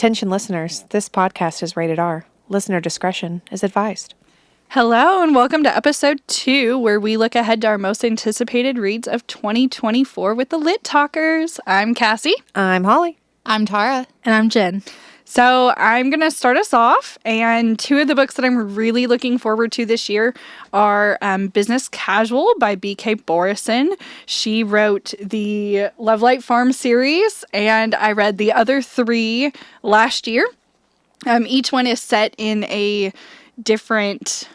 Attention listeners, this podcast is rated R. Listener discretion is advised. Hello and welcome to episode 2, where we look ahead to our most anticipated reads of 2024 with the Lit Talkers. I'm Cassie. I'm Holly. I'm Tarah. And I'm Jenn. So I'm going to start us off, and 2 of the books that I'm really looking forward to this year are Business Casual by B.K. Borrison. She wrote the Lovelight Farm series, and I read the other 3 last year. Each one is set in a different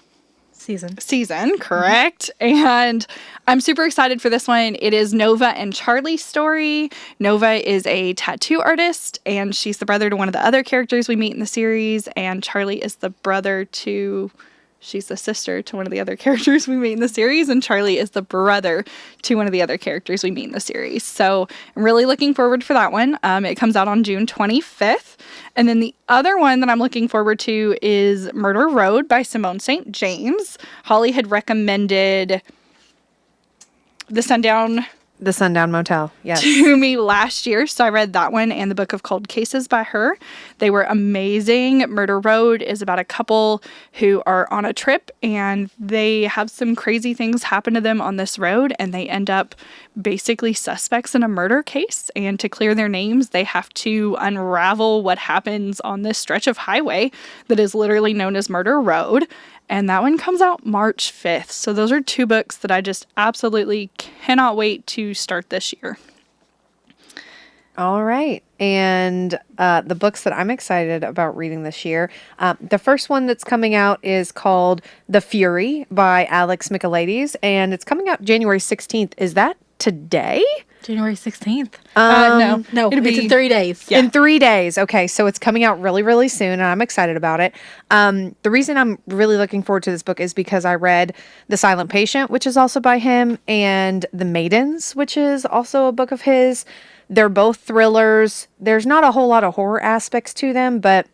season, correct? And I'm super excited for this one. It is Nova and Charlie's story. Nova is a tattoo artist, and she's the brother to one of the other characters we meet in the series, and Charlie is the she's the sister to one of the other characters we meet in the series, and Charlie is the brother to one of the other characters we meet in the series. So I'm really looking forward for that one. It comes out on June 25th. And then the other one that I'm looking forward to is Murder Road by Simone St. James. Holly had recommended The Sundown Motel, yes, to me last year, so I read that one and the Book of Cold Cases by her. They were amazing. Murder Road is about a couple who are on a trip, and they have some crazy things happen to them on this road, and they end up basically suspects in a murder case, and to clear their names, they have to unravel what happens on this stretch of highway that is literally known as Murder Road. And that one comes out March 5th. So those are 2 books that I just absolutely cannot wait to start this year. All right. And the books that I'm excited about reading this year, the first one that's coming out is called The Fury by Alex Michaelides, and it's coming out January 16th. Is that today? January 16th. No, It's in 3 days. Yeah. In 3 days. Okay, so it's coming out really, really soon, and I'm excited about it. The reason I'm really looking forward to this book is because I read The Silent Patient, which is also by him, and The Maidens, which is also a book of his. They're both thrillers. There's not a whole lot of horror aspects to them, but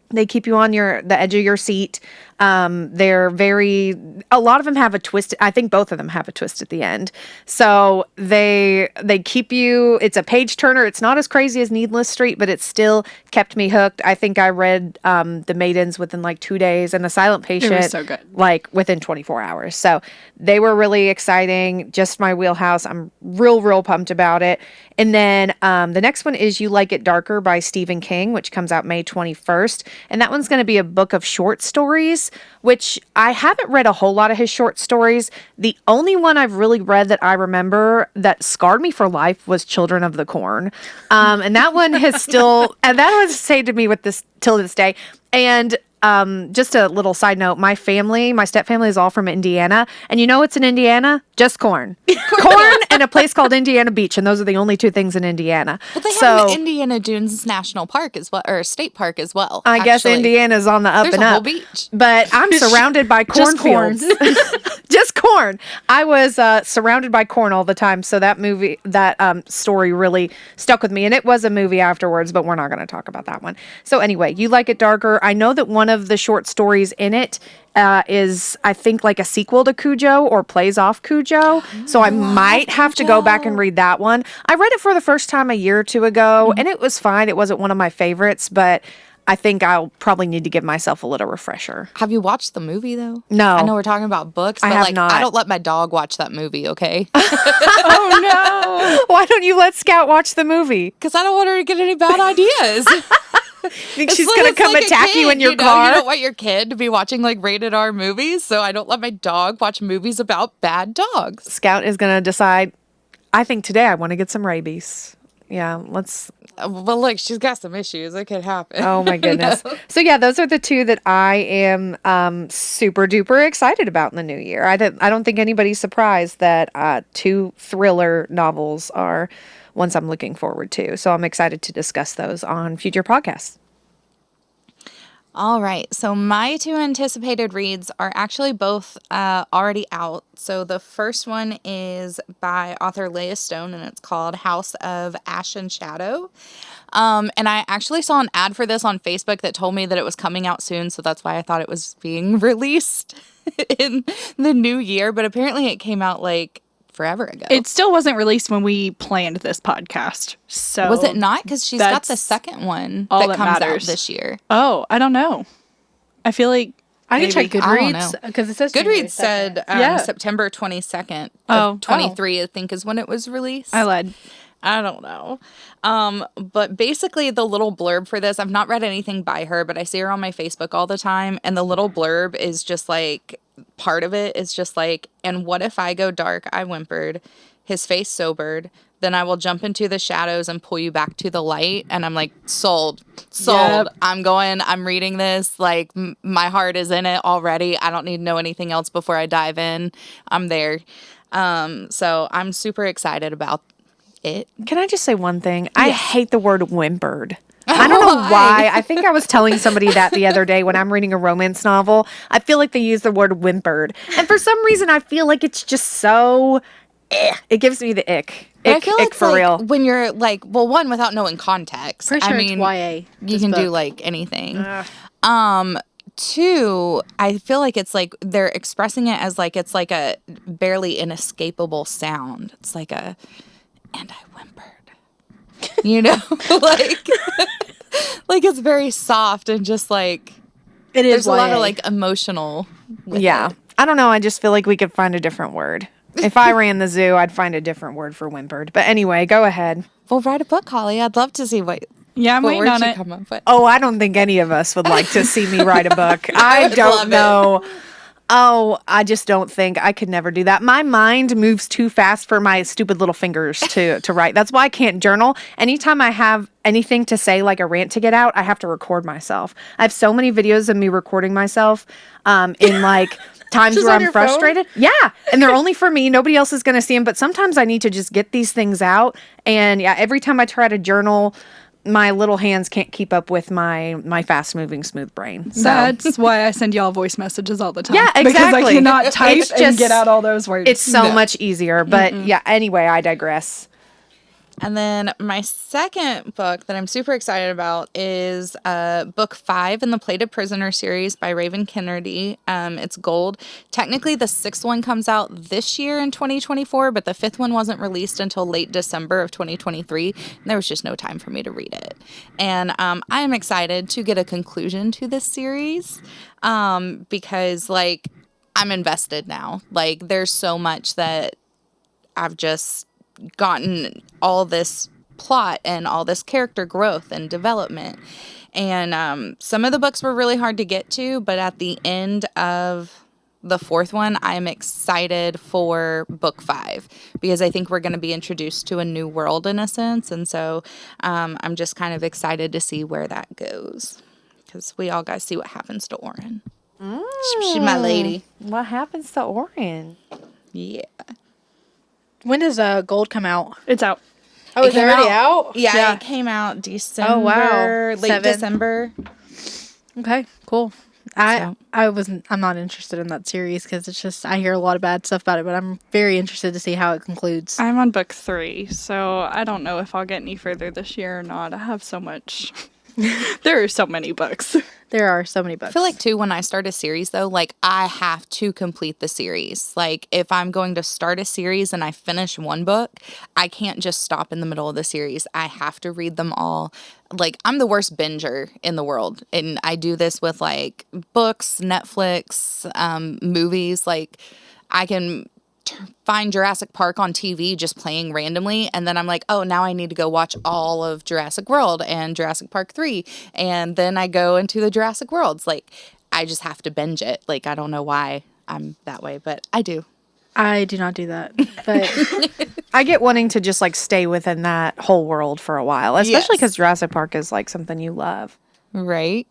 they keep you on the edge of your seat. A lot of them have a twist. I think both of them have a twist at the end. So they keep you, it's a page turner. It's not as crazy as Needless Street, but it still kept me hooked. I think I read The Maidens within like 2 days, and The Silent Patient it was so good. Like within 24 hours. So they were really exciting. Just my wheelhouse. I'm real pumped about it. And then the next one is You Like It Darker by Stephen King, which comes out May 21st. And that one's going to be a book of short stories, which I haven't read a whole lot of his short stories. The only one I've really read that I remember that scarred me for life was Children of the Corn. And that one has still, and that one's stayed to me with this till this day. And just a little side note, my stepfamily is all from Indiana. And you know what's in Indiana? Just corn. Corn and a place called Indiana Beach. And those are the only 2 things in Indiana. Well, they have an Indiana Dunes National Park as well, or State Park as well. I guess Indiana's on the up There's and a up. whole beach. But I'm surrounded by cornfields. Just corn. I was surrounded by corn all the time. So that story really stuck with me. And it was a movie afterwards, but we're not going to talk about that one. So anyway, You Like It Darker. I know that one of the short stories in it is, I think, like a sequel to Cujo or plays off Cujo. So I might have to go back and read that one. I read it for the first time a year or 2 ago, and it was fine. It wasn't one of my favorites, but I think I'll probably need to give myself a little refresher. Have you watched the movie, though? No. I know we're talking about books, but I have not. I don't let my dog watch that movie, okay? Oh, no. Why don't you let Scout watch the movie? Because I don't want her to get any bad ideas. Think she's going to come attack you in your car? You don't want your kid to be watching like rated R movies, so I don't let my dog watch movies about bad dogs. Scout is going to decide, I think today I want to get some rabies. Yeah, let's... Well, look, she's got some issues. It could happen. Oh, my goodness. So, yeah, those are the 2 that I am super duper excited about in the new year. I don't think anybody's surprised that 2 thriller novels are ones I'm looking forward to. So I'm excited to discuss those on future podcasts. All right. So my 2 anticipated reads are actually both already out. So the first one is by author Leia Stone, and it's called House of Ash and Shadow. And I actually saw an ad for this on Facebook that told me that it was coming out soon. So that's why I thought it was being released in the new year. But apparently it came out like forever ago. It still wasn't released when we planned this podcast. So was it not? Because she's got the that's second one all that that comes matters. out this year. Oh, I don't know. I feel like I can maybe. check I don't Goodreads know. because it says January Goodreads said 2nd. Yeah. September 22nd Oh. of 23, I think, is when it was released. I lied. I don't know. But basically the little blurb for this, I've not read anything by her, but I see her on my Facebook all the time. And the little blurb is just like, part of it is just like, and what if I go dark? I whimpered, his face sobered. Then I will jump into the shadows and pull you back to the light. And I'm like, sold. Yep. I'm reading this. Like, my heart is in it already. I don't need to know anything else before I dive in. I'm there. So I'm super excited about it. Can I just say one thing? I hate the word whimpered. I don't know why. I think I was telling somebody that the other day when I'm reading a romance novel. I feel like they use the word whimpered. And for some reason, I feel like it's just so... It gives me the ick. I feel Ick it's for like real. when you're like, well, one, without knowing context. Pretty sure I mean, it's YA. you can do like anything. Two, I feel like it's like they're expressing it as like it's like a barely inescapable sound. It's like a, and I whimpered, you know, like like it's very soft and just like It is there's a lot of YA. like emotional. With Yeah. it. I don't know. I just feel like we could find a different word. If I ran the zoo, I'd find a different word for whimpered. But anyway, go ahead. Well, write a book, Holly. I'd love to see what Yeah, I'm waiting words on you it. come up with. Oh, I don't think any of us would like to see me write a book. I would don't love it. know. Oh, I just don't think I could never do that. My mind moves too fast for my stupid little fingers to write. That's why I can't journal. Anytime I have anything to say, like a rant to get out, I have to record myself. I have so many videos of me recording myself in like times Just where on I'm your phone? frustrated. Yeah. And they're only for me. Nobody else is going to see them. But sometimes I need to just get these things out. And yeah, every time I try to journal, my little hands can't keep up with my fast moving smooth brain. So That's why I send y'all voice messages all the time. Yeah, Because I exactly. cannot type It's and just- get out all those words. it's so much easier. But yeah, anyway, I digress. And then my second book that I'm super excited about is book 5 in the Plated Prisoner series by Raven Kennedy. It's gold. Technically, the 6th one comes out this year in 2024, but the 5th one wasn't released until late December of 2023. And there was just no time for me to read it. And I am excited to get a conclusion to this series because, like, I'm invested now. Like, there's so much that I've just gotten all this plot and all this character growth and development. And some of the books were really hard to get to, but at the end of the 4th one, I'm excited for book 5 because I think we're going to be introduced to a new world in a sense. And so I'm just kind of excited to see where that goes because we all got to see what happens to Oren. She's my lady. What happens to Oren? Yeah. When does Gold come out? It's out. Oh, It is it came already out- out? Yeah, Yeah. it came out December. Oh, wow. Late 7. December. Okay, cool. I'm not interested in that series because it's just I hear a lot of bad stuff about it, but I'm very interested to see how it concludes. I'm on book 3, so I don't know if I'll get any further this year or not. I have so much. There are so many books. There are so many books. I feel like, too, when I start a series, though, like, I have to complete the series. Like, if I'm going to start a series and I finish one book, I can't just stop in the middle of the series. I have to read them all. Like, I'm the worst binger in the world. And I do this with, like, books, Netflix, movies. Like, I can find Jurassic Park on TV just playing randomly, and then I'm like, oh, now I need to go watch all of Jurassic World and Jurassic Park 3, and then I go into the Jurassic Worlds. Like, I just have to binge it. Like, I don't know why I'm that way, but I do. I do not do that, but I get wanting to just like stay within that whole world for a while, especially Yes. because Jurassic Park is like something you love. Right?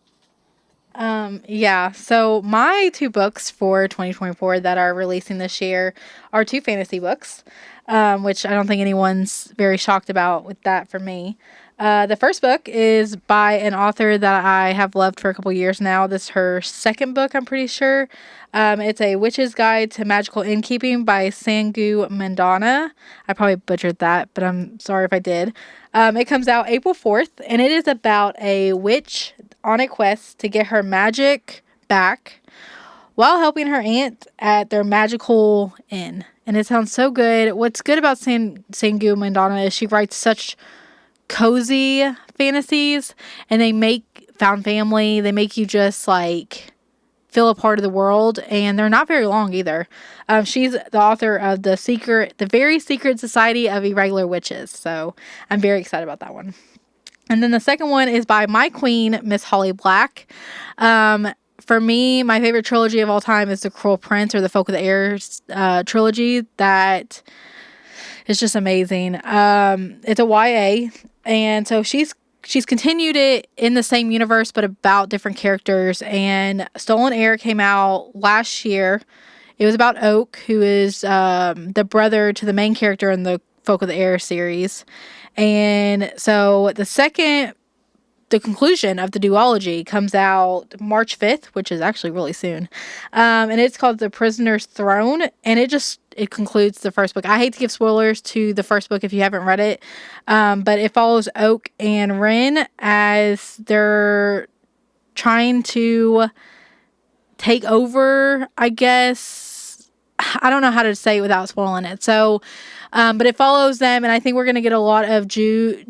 yeah. So my 2 books for 2024 that are releasing this year are 2 fantasy books, which I don't think anyone's very shocked about with that for me. The first book is by an author that I have loved for a couple years now. This is her 2nd book, I'm pretty sure. It's A Witch's Guide to Magical Innkeeping by Sangu Mandana. I probably butchered that, but I'm sorry if I did. It comes out April 4th, and it is about a witch on a quest to get her magic back while helping her aunt at their magical inn. and it sounds so good. What's good about Sangu Mandana is she writes such cozy fantasies, and they make found family. They make you just like feel a part of the world, and they're not very long either. She's the author of the Very Secret Society of Irregular Witches, so I'm very excited about that one. And then the second one is by my queen, Miss Holly Black. For me, my favorite trilogy of all time is the Cruel Prince, or the Folk of the Air trilogy. That is just amazing. It's a YA, and so she's continued it in the same universe, but about different characters. And Stolen Air came out last year. It was about Oak, who is the brother to the main character in the Folk of the Air series. And so the conclusion of the duology comes out March 5th, which is actually really soon. And it's called The Prisoner's Throne. And it concludes the first book. I hate to give spoilers to the first book if you haven't read it. But it follows Oak and Ren as they're trying to take over, I guess. I don't know how to say it without spoiling it. So, but it follows them, and I think we're going to get a lot of Jude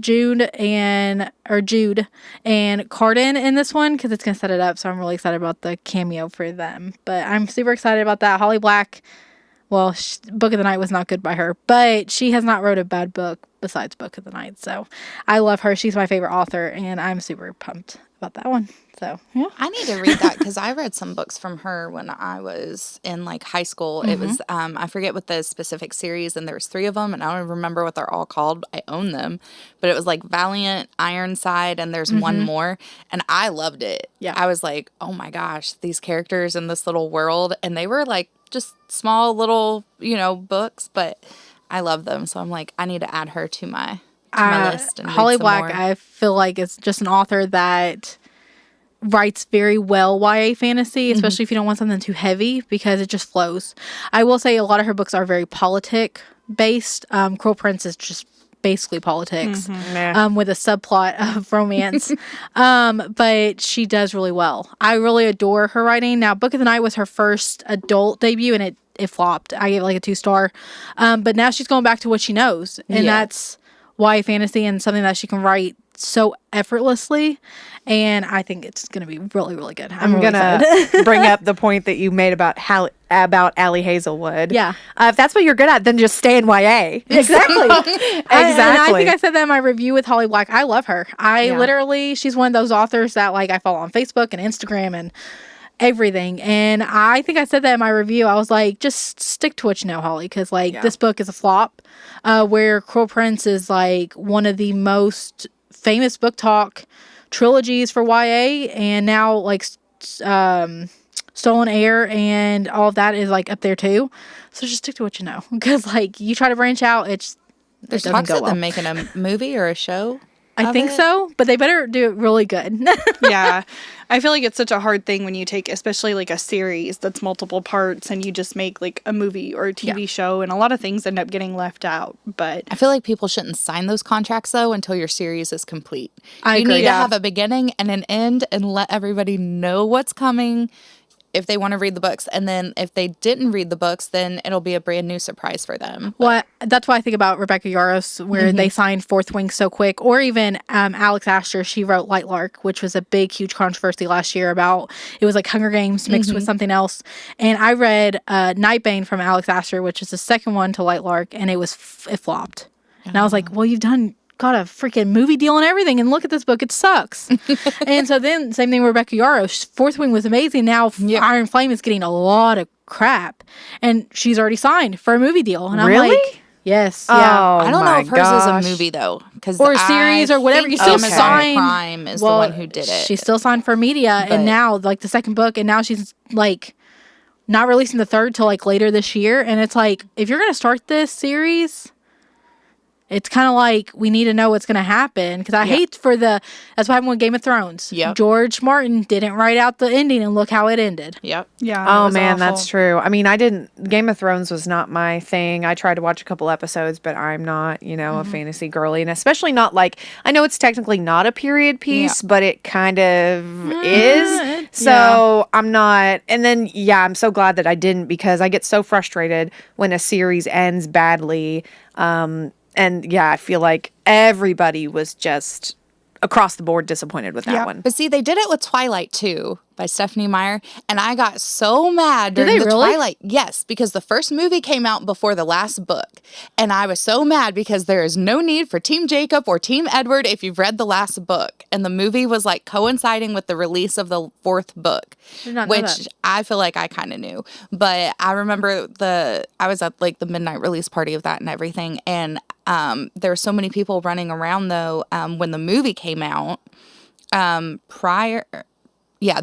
and Cardin in this one, because it's going to set it up. So I'm really excited about the cameo for them. But I'm super excited about that. Holly Black, well, Book of the Night was not good by her, but she has not wrote a bad book besides Book of the Night. So I love her. She's my favorite author, and I'm super pumped about that one. So, yeah. I need to read that because I read some books from her when I was in like high school. It was, I forget what the specific series, and there was 3 of them, and I don't remember what they're all called. I own them, but it was like Valiant, Ironside, and there's one more, and I loved it. Yeah. I was like, oh my gosh, these characters in this little world, and they were like just small little, books, but I love them. So I'm like, I need to add her to my list. And Holly read some Black, more. I feel like is just an author that writes very well YA fantasy, especially if you don't want something too heavy, because it just flows. I will say a lot of her books are very politic based. Cruel Prince is just basically politics with a subplot of romance. But she does really well. I really adore her writing. Now, Book of the Night was her first adult debut, and it flopped. I gave it like a 2-star. But now she's going back to what she knows, and that's YA fantasy and something that she can write so effortlessly, and I think it's going to be really, really good. I'm really gonna bring up the point that you made about Allie Hazelwood. Yeah, if that's what you're good at, then just stay in YA. Exactly. Exactly. And I think I said that in my review with Holly Black. I love her. Literally, she's one of those authors that like I follow on Facebook and Instagram and everything. And I think I said that in my review. I was like, just stick to what you know, Holly, because this book is a flop. Where Cruel Prince is like one of the most famous book talk trilogies for YA, and now like Stolen Air and all of that is like up there too. So just stick to what you know, because like you try to branch out, There's talks of them making a movie or a show. I think so, but they better do it really good. Yeah. I feel like it's such a hard thing when you take, especially like a series that's multiple parts, and you just make like a movie or a TV show, and a lot of things end up getting left out. But I feel like people shouldn't sign those contracts though until your series is complete. I you agree. need to have a beginning and an end, and let everybody know what's coming if they want to read the books. And then if they didn't read the books, then it'll be a brand new surprise for them. Well, that's why I think about Rebecca Yarros, where they signed Fourth Wing so quick. Or even Alex Astor, she wrote Lightlark, which was a big, huge controversy last year about, it was like Hunger Games mixed with something else. And I read Nightbane from Alex Astor, which is the second one to Lightlark, and it flopped. And I was like, well, you've got a freaking movie deal and everything, and look at this book, it sucks. And so then same thing with Rebecca Yarros. Fourth Wing was amazing. Now Iron Flame is getting a lot of crap, and she's already signed for a movie deal, and I'm like, yes. I don't know if hers is a movie though, or a series or whatever. You still sign. Prime is the one who did it. She's still signed for media, and now like the second book, and now she's like not releasing the third till like later this year. And it's like, if you're gonna start this series, it's kind of like we need to know what's going to happen, because I hate that's what happened with Game of Thrones. Yep. George Martin didn't write out the ending, and look how it ended. Yep. yeah. Oh man, that's true. I mean, Game of Thrones was not my thing. I tried to watch a couple episodes, but I'm not, a fantasy girly, and especially not like, I know it's technically not a period piece, but it kind of is. So I'm not, and then, I'm so glad that I didn't, because I get so frustrated when a series ends badly. I feel like everybody was just across the board disappointed with that one. But see, they did it with Twilight too by Stephanie Meyer, and I got so mad during they the really? Twilight. Yes, because the first movie came out before the last book, and I was so mad because there is no need for Team Jacob or Team Edward if you've read the last book, and the movie was like coinciding with the release of the fourth book, Did not know which that. I feel like I kind of knew. But I remember I was at like the midnight release party of that and everything, and there were so many people running around though when the movie came out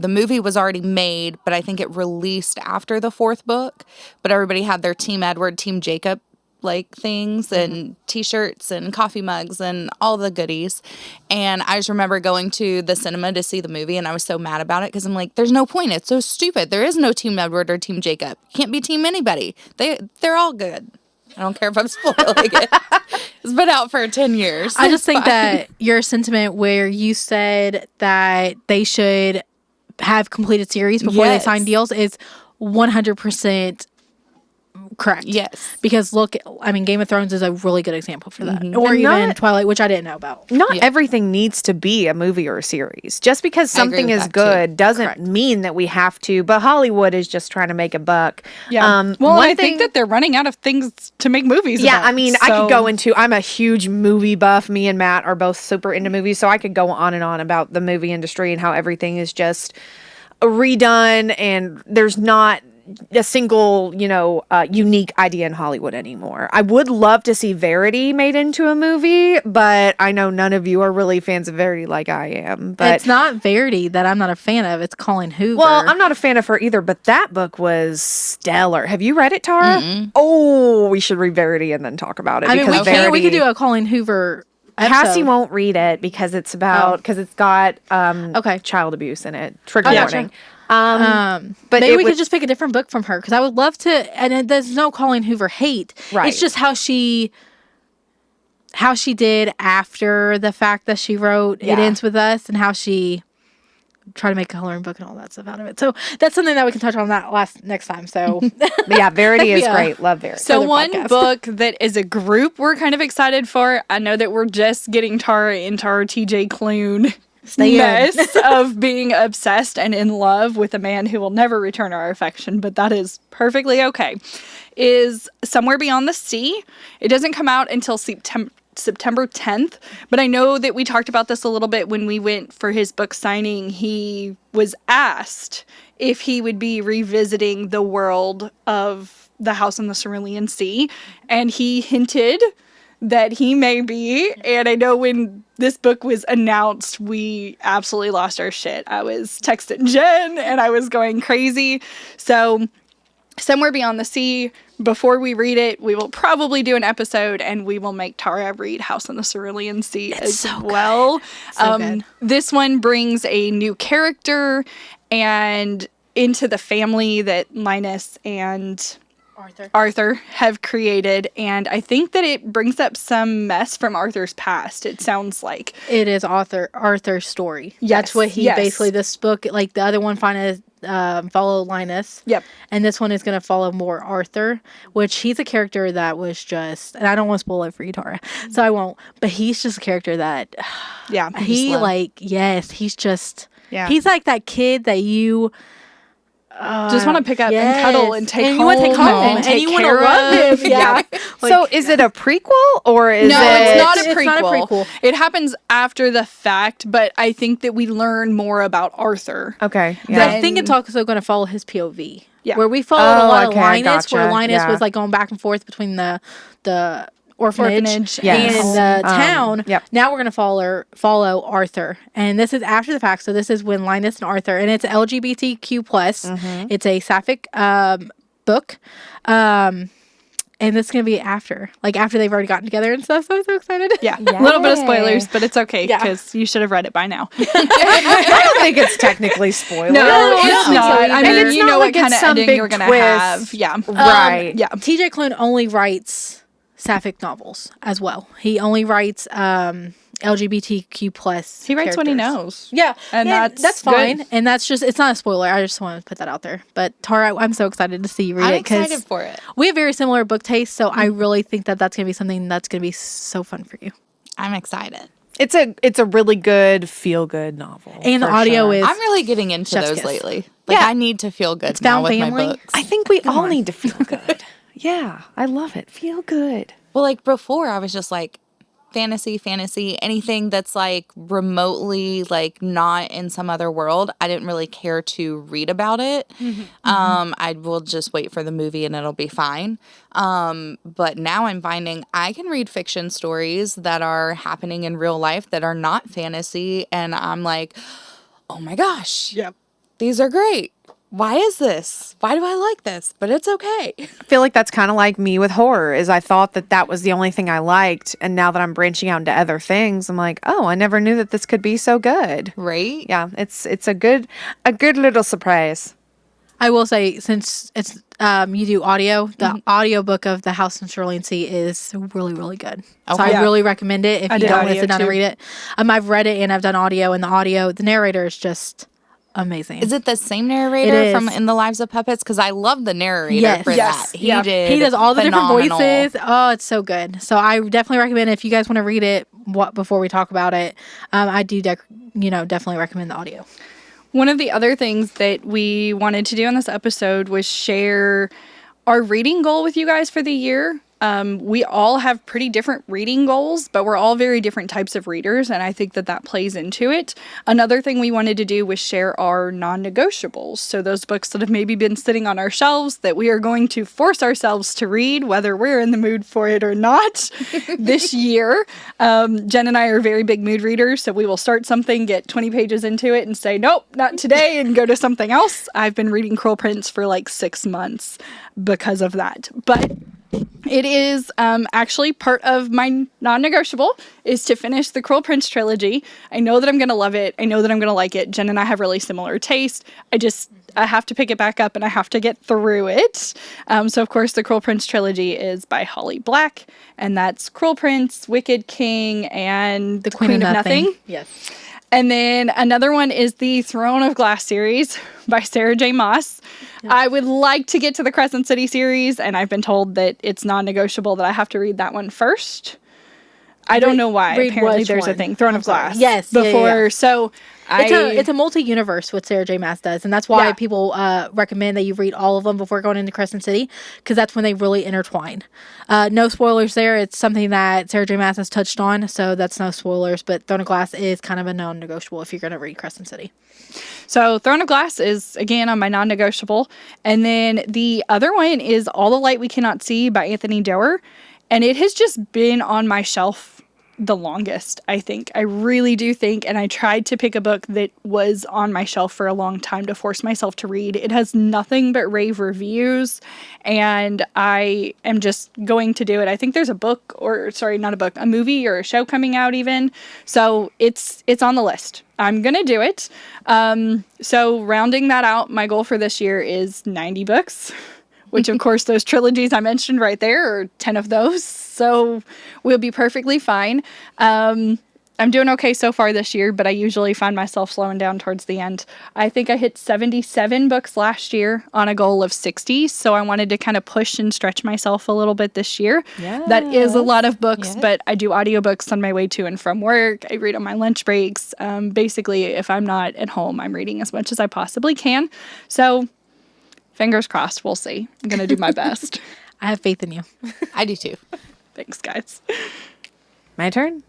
the movie was already made, but I think it released after the fourth book. But everybody had their Team Edward, Team Jacob like things and t-shirts and coffee mugs and all the goodies. And I just remember going to the cinema to see the movie, and I was so mad about it because I'm like, there's no point. It's so stupid. There is no Team Edward or Team Jacob. You can't be Team anybody. They're all good. I don't care if I'm spoiling it. It's been out for 10 years. I just think that your sentiment where you said that they should have completed series before they sign deals is 100% correct. Yes. Because look, I mean, Game of Thrones is a really good example for that. Mm-hmm. Or And even not- Twilight, which I didn't know about. Not everything needs to be a movie or a series. Just because I agree something with is that, good too. doesn't Correct. mean that we have to. But Hollywood is just trying to make a buck. Well, one I think that they're running out of things to make movies about. I mean, I could go into, I'm a huge movie buff. Me and Matt are both super into movies. So I could go on and on about the movie industry and how everything is just redone. And there's not a single, unique idea in Hollywood anymore. I would love to see Verity made into a movie, but I know none of you are really fans of Verity like I am. But It's not Verity that I'm not a fan of. It's Colleen Hoover. well, I'm not a fan of her either, but that book was stellar. Have you read it, Tara? Oh, we should read Verity and then talk about it. I mean, we because can. We could Verity- do a Colleen Hoover episode. Cassie won't read it because it's about because it's got child abuse in it. Trigger warning. But maybe we was- could just pick a different book from her because I would love to. And there's no Colleen Hoover hate. Right. It's just how she did after the fact that she wrote It Ends With Us, and how she tried to make a coloring book and all that stuff out of it. So that's something that we can touch on next time. So But Verity is Yeah. great. Love Verity. So Other one podcast. book that is a group we're kind of excited for. I know that we're just getting Tara into our TJ Klune Stay in. mess of being obsessed and in love with a man who will never return our affection, but that is perfectly okay, is Somewhere Beyond the Sea. It doesn't come out until September 10th, but I know that we talked about this a little bit when we went for his book signing. He was asked if he would be revisiting the world of The House on the Cerulean Sea, and he hinted that he may be. And I know when this book was announced, we absolutely lost our shit. I was texting Jenn and I was going crazy. So Somewhere Beyond the Sea, before we read it, we will probably do an episode and we will make Tara read House on the Cerulean Sea as well. good. This one brings a new character and into the family that Linus and Arthur have created, and I think that it brings up some mess from Arthur's past, it sounds like. it is Arthur's story. Yes, That's what he basically, this book, like the other one follow Linus. Yep. And this one is going to follow more Arthur, which he's a character that was just, and I don't want to spoil it for you, Tara, so I won't, but he's just a character that Yeah. he's just, Yeah. he's like that kid that you just want to pick up and cuddle and take and home, you want to take home and take you want to care love of. him. Yeah. so is it a prequel or is No, it? it's not a It's not a prequel. prequel. It happens after the fact, but I think that we learn more about Arthur. Okay. I Yeah. think it's also going to follow his POV. Yeah. Where we followed a lot okay, of Linus, gotcha. where Linus Yeah. was like going back and forth between the orphanage Yes. and the town. Yep. Now we're going to follow Arthur. And this is after the fact. So this is when Linus and Arthur, and it's LGBTQ+. It's a sapphic book. And this is going to be after they've already gotten together and stuff. So I'm so excited. Yeah. A little bit of spoilers, but it's okay Yeah. because you should have read it by now. I don't think it's technically spoiler. No, it's don't think not. so I either. mean, And it's you not know like what kind it's of some ending big you're going to twist. have. Yeah. Right. Yeah. TJ Klune only writes sapphic novels as well. He only writes LGBTQ plus. He writes what he characters. knows. Yeah, And that's fine. good. And that's just, it's not a spoiler. I just want to put that out there. But Tarah, I'm so excited to see you read I'm it because excited for it. we have very similar book tastes. So I really think that that's going to be something that's going to be so fun for you. I'm excited. It's a really good feel good novel. And the for audio sure. is I'm really getting into Chef's those kiss. lately. Like, Yeah. I need to feel good now found with family. my books. I think we all need to feel good. Yeah, I love it. Feel good. Well, like before, I was just like, fantasy, anything that's like remotely like not in some other world. I didn't really care to read about it. I will just wait for the movie and it'll be fine. But now I'm finding I can read fiction stories that are happening in real life that are not fantasy. And I'm like, oh my gosh, Yep. these are great. Why is this? Why do I like this? But it's okay. I feel like that's kind of like me with horror is I thought that was the only thing I liked. And now that I'm branching out into other things, I'm like, oh, I never knew that this could be so good. Right? Yeah, it's a good little surprise. I will say, since it's you do audio, the audiobook of The House in Cerulean Sea is really, really good. So Okay. I really recommend it if I you did don't want to audio sit down and too. read it. I've read it and I've done audio, and the narrator is just amazing. Is it the same narrator It from is. In the Lives of Puppets? Because I love the narrator Yes. for Yes. that. Yeah. He does all the phenomenal. different voices. Oh, it's so good. So I definitely recommend if you guys want to read it before we talk about it. I do definitely recommend the audio. One of the other things that we wanted to do in this episode was share our reading goal with you guys for the year. We all have pretty different reading goals, but we're all very different types of readers, and I think that plays into it. Another thing we wanted to do was share our non-negotiables. So those books that have maybe been sitting on our shelves that we are going to force ourselves to read, whether we're in the mood for it or not, this year. Jen and I are very big mood readers, so we will start something, get 20 pages into it, and say, nope, not today, and go to something else. I've been reading Cruel Prince for like 6 months because of that. But it is actually part of my non-negotiable is to finish the Cruel Prince trilogy. I know that I'm going to love it. I know that I'm going to like it. Jen and I have really similar taste. I have to pick it back up and I have to get through it. So, of course, the Cruel Prince trilogy is by Holly Black, and that's Cruel Prince, Wicked King, and The Queen of Nothing. Yes. And then another one is the Throne of Glass series by Sarah J. Maas. I would like to get to the Crescent City series, and I've been told that it's non-negotiable that I have to read that one first. I don't know why. read Apparently which there's a one? thing. Throne I'm of sorry. Glass. Yes, yeah, Before, yeah. so It's a multi-universe what Sarah J. Maas does, and that's why Yeah. people recommend that you read all of them before going into Crescent City, because that's when they really intertwine. No spoilers there. It's something that Sarah J. Maas has touched on, so that's no spoilers, but Throne of Glass is kind of a non-negotiable if you're going to read Crescent City. So Throne of Glass is, again, on my non-negotiable. And then the other one is All the Light We Cannot See by Anthony Doerr. And it has just been on my shelf the longest, I think. I really do think, and I tried to pick a book that was on my shelf for a long time to force myself to read. It has nothing but rave reviews, and I am just going to do it. I think there's a movie or a show coming out even. So it's on the list. I'm going to do it. So rounding that out, my goal for this year is 90 books, which of course those trilogies I mentioned right there are 10 of those. So we'll be perfectly fine. I'm doing okay so far this year, but I usually find myself slowing down towards the end. I think I hit 77 books last year on a goal of 60. So I wanted to kind of push and stretch myself a little bit this year. That is a lot of books, but I do audiobooks on my way to and from work. I read on my lunch breaks. Basically, if I'm not at home, I'm reading as much as I possibly can. So fingers crossed, we'll see. I'm going to do my best. I have faith in you. I do too. Thanks, guys. My turn.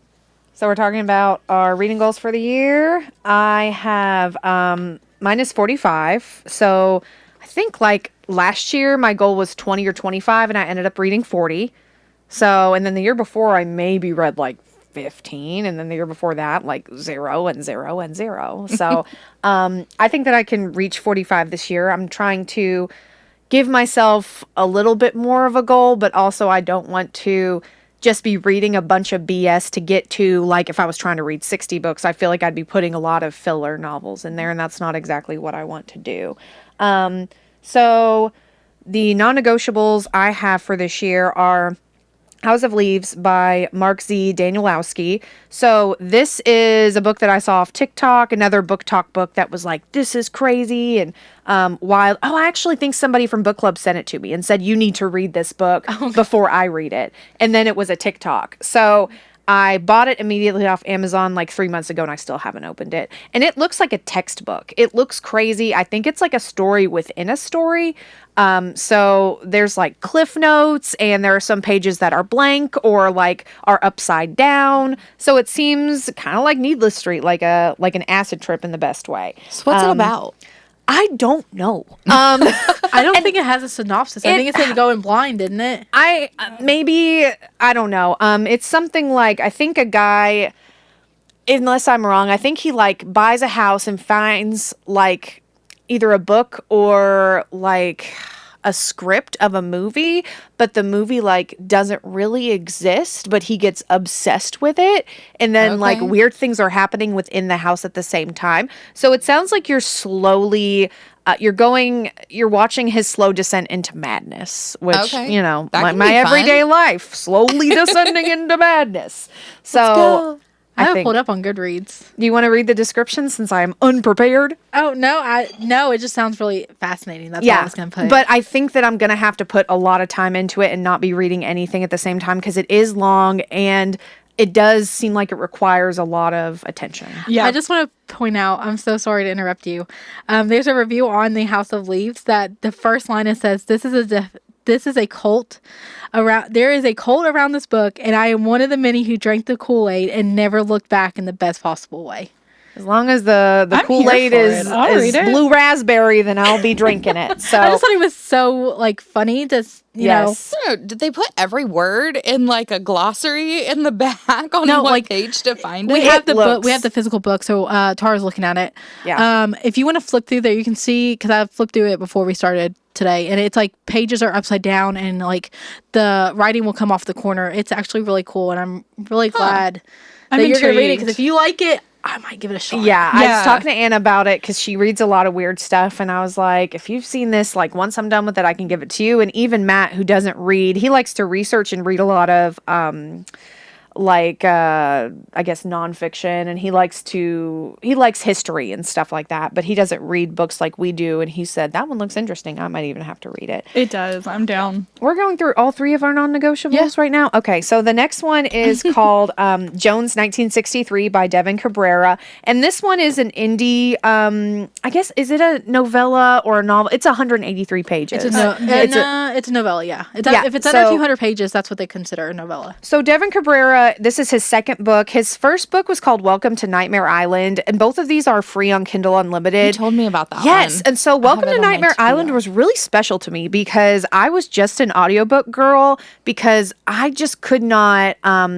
So we're talking about our reading goals for the year. I have mine is 45. So I think like last year my goal was 20 or 25 and I ended up reading 40. So and then the year before I maybe read like 15, and then the year before that like 0 and 0 and 0. So I think that I can reach 45 this year. I'm trying to give myself a little bit more of a goal, but also I don't want to just be reading a bunch of BS to get to, like, if I was trying to read 60 books, I feel like I'd be putting a lot of filler novels in there, and that's not exactly what I want to do. So the non-negotiables I have for this year are House of Leaves by Mark Z. Danielowski. So this is a book that I saw off TikTok, another book talk book that was like, this is crazy and wild. Oh, I actually think somebody from book club sent it to me and said, you need to read this book before I read it. And then it was a TikTok. So I bought it immediately off Amazon like 3 months ago and I still haven't opened it. And it looks like a textbook. It looks crazy. I think it's like a story within a story. So there's like cliff notes and there are some pages that are blank or like are upside down. So it seems kind of like Needless Street, like an acid trip in the best way. So what's it about? I don't know. I don't think it has a synopsis. I think it's in Going Blind, didn't it? Maybe, I don't know. It's something like, I think a guy, unless I'm wrong, I think he like buys a house and finds like either a book or like a script of a movie, but the movie like doesn't really exist, but he gets obsessed with it. And then like weird things are happening within the house at the same time. So it sounds like you're slowly, you're watching his slow descent into madness, which, you know, my everyday life, slowly descending into madness. So I have it pulled up on Goodreads. Do you want to read the description since I am unprepared? Oh, no, it just sounds really fascinating. That's what I was going to put. But I think that I'm going to have to put a lot of time into it and not be reading anything at the same time because it is long and it does seem like it requires a lot of attention. Yeah. I just want to point out, I'm so sorry to interrupt you. There's a review on the House of Leaves that the first line it says, this is a cult around. There is a cult around this book, and I am one of the many who drank the Kool-Aid and never looked back in the best possible way. As long as the Kool-Aid is blue raspberry, then I'll be drinking it. So I just thought it was so like funny to you know. Did they put every word in like a glossary in the back on one page to find it? We have the book. We have the physical book. So Tara's looking at it. Yeah. If you want to flip through there, you can see because I flipped through it before we started today, and it's like pages are upside down, and like the writing will come off the corner. It's actually really cool, and I'm really glad that you're going to read it because if you like it, I might give it a shot. Yeah, I was talking to Anna about it because she reads a lot of weird stuff, and I was like, if you've seen this, like once I'm done with it, I can give it to you. And even Matt, who doesn't read, he likes to research and read a lot of I guess nonfiction, and he likes history and stuff like that, but he doesn't read books like we do. And he said that one looks interesting. I might even have to read it. It does. I'm down. We're going through all three of our non-negotiables right now. Okay, so the next one is called Jones 1963 by Devin Cabrera, and this one is an indie. I guess is it a novella or a novel? It's 183 pages. It's a novella. Yeah. If it's under 200 pages, that's what they consider a novella. So Devin Cabrera. This is his second book. His first book was called Welcome to Nightmare Island, and both of these are free on Kindle Unlimited. You told me about that one. Yes, and so Welcome to Nightmare Island was really special to me because I was just an audiobook girl because I just could not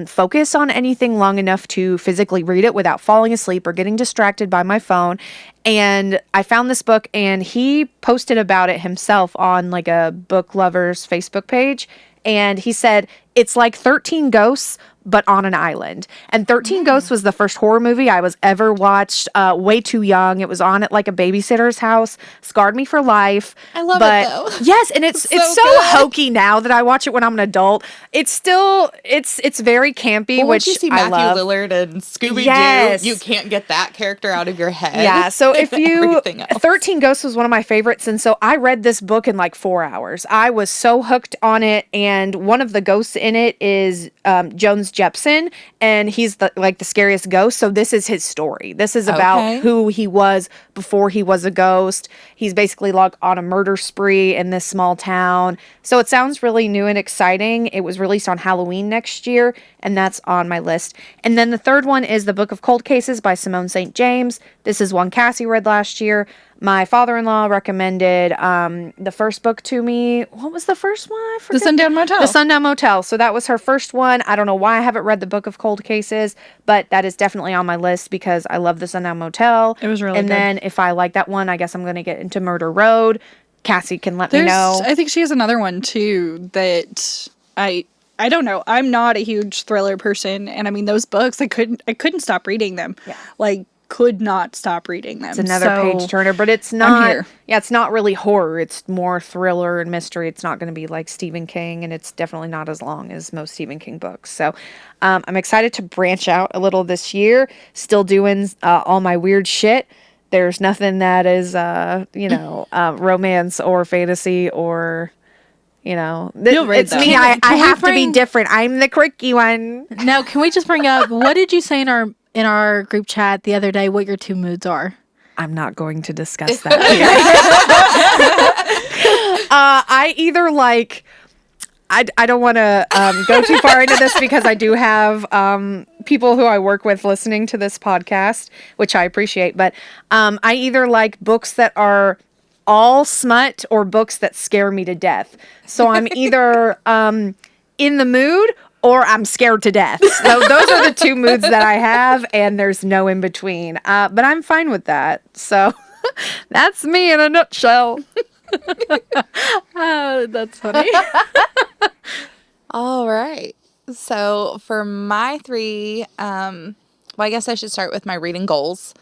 focus on anything long enough to physically read it without falling asleep or getting distracted by my phone. And I found this book, and he posted about it himself on like a book lovers Facebook page. And he said, it's like 13 Ghosts, but on an island. And 13 Ghosts was the first horror movie I was ever watched. Way too young. It was on at like a babysitter's house. Scarred me for life. I love it though. Yes, and it's so hokey now that I watch it when I'm an adult. It's still it's very campy, which you see I love. Matthew Lillard and Scooby-Doo, you can't get that character out of your head. Yeah, so if you 13 Ghosts was one of my favorites, and so I read this book in like 4 hours. I was so hooked on it, and one of the ghosts in it is Jones Jepson, and he's the scariest ghost. So this is his story. This is about who he was before he was a ghost. He's basically like on a murder spree in this small town. So it sounds really new and exciting. It was released on Halloween next year, and that's on my list. And then the third one is The Book of Cold Cases by Simone St. James. This is one Cassie read last year. My father-in-law recommended the first book to me. What was the first one? I forget. The Sundown Motel. The Sundown Motel. So that was her first one. I don't know why I haven't read The Book of Cold Cases, but that is definitely on my list because I love the Sundown Motel. It was really good. And then if I like that one, I guess I'm going to get into Murder Road. Cassie can let me know. I think she has another one too that I don't know. I'm not a huge thriller person, and I mean those books I couldn't stop reading them. Yeah. Like could not stop reading them. It's another So, page turner, but it's I'm not. here. Yeah, it's not really horror. It's more thriller and mystery. It's not going to be like Stephen King, and it's definitely not as long as most Stephen King books. So, I'm excited to branch out a little this year. Still doing all my weird shit. There's nothing that is, romance or fantasy or. You'll read it's them. me. I Can we have to be bring- different. I'm the quirky one. Now, can we just bring up what did you say in our group chat the other day? What your 2 moods are? I'm not going to discuss that here. I either like. I don't want to go too far into this because I do have people who I work with listening to this podcast, which I appreciate. But I either like books that are all smut or books that scare me to death. So I'm either in the mood or I'm scared to death. So those are the 2 moods that I have, and there's no in between. But I'm fine with that. So that's me in a nutshell. Oh, that's funny. All right. So for my 3, well, I guess I should start with my reading goals.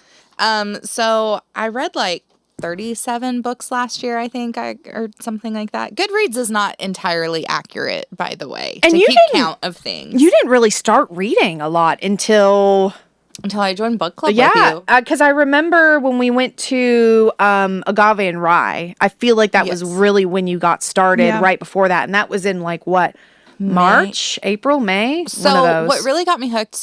So I read like 37 books last year, I think, or something like that. Goodreads is not entirely accurate, by the way, And to you keep didn't- count of things. You didn't really start reading a lot until I joined book club with you. because I remember when we went to Agave and Rye. I feel like that was Yes. really when you got started. Yeah. Right before that, and that was in like what March, April, May. One of So those. what really got me hooked,